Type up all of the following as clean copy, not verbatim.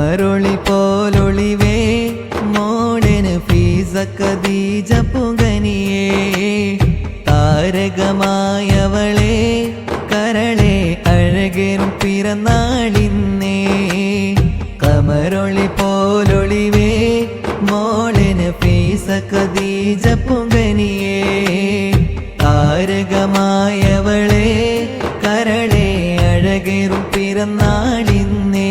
കമറൊളി പോലൊളിവേ മോളിന് ഫീസ ഖദീജ പുങ്കനിയേ താരകമായവളെ കരളെ അഴകേറും പിറന്നാളിന്നേ കമറൊളി പോലൊളിവേ മോളിന് ഫീസ ഖദീജ പുങ്കനിയേ താരകമായവളെ കരളെ അഴകേറും പിറന്നാളിന്നേ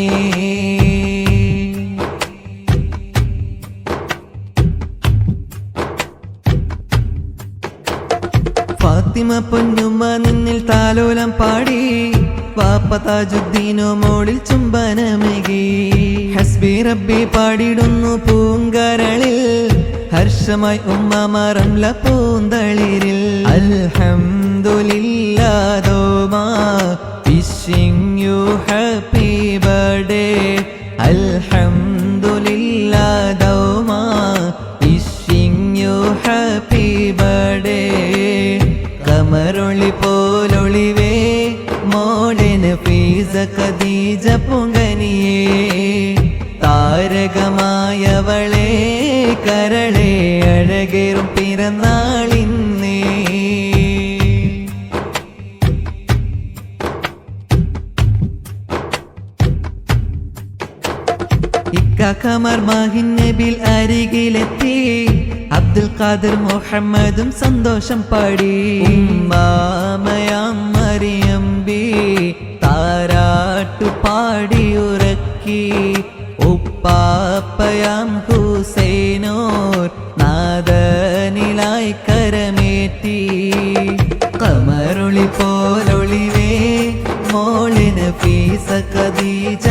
ഫാത്തിമ പൊന്നുമ്മ നിന്നിൽ താലോലം പാടി വാപ്പ താജുദ്ദീനോ മോളിൽ ചുംബനമേകി ഹസ്ബി റബ്ബി പാടിടുന്നു പൂങ്കരളിൽ ഹർഷമായി ഉമ്മ മറംല പൂന്തളിരിൽ അൽഹംദുലില്ലാഹ് ദോമാ വിഷിംഗ് യു ഹാപ്പി ബർത്ത്ഡേ അൽഹംദുലില്ലാഹ് ദോമാ വിഷിംഗ് യു ഹാപ്പി ബർത്ത്ഡേ കമറൊളി പോലൊളിവേ മോളിന് ഫീസ ഖദീജ പുങ്കനിയേ താരകമായവളെ കരളെ അഴകേറും പിറന്നാളിന്നേ ഇക്കമർ മാഹിൻ നബിൽ അരികിലെത്തി അബ്ദുൽ ഖാദിർ മുഹമ്മദും സന്തോഷം പാടി ഉമ്മാമയാം മറിയം ബി താരാട്ടു പാടി ഉറക്കി ഉപ്പാപ്പയാം ഹുസൈനോർ നാദനിലായി കരമേറ്റി കമറൊളി പോലൊളിവേ മോളിന് ഫീസ ഖദീജ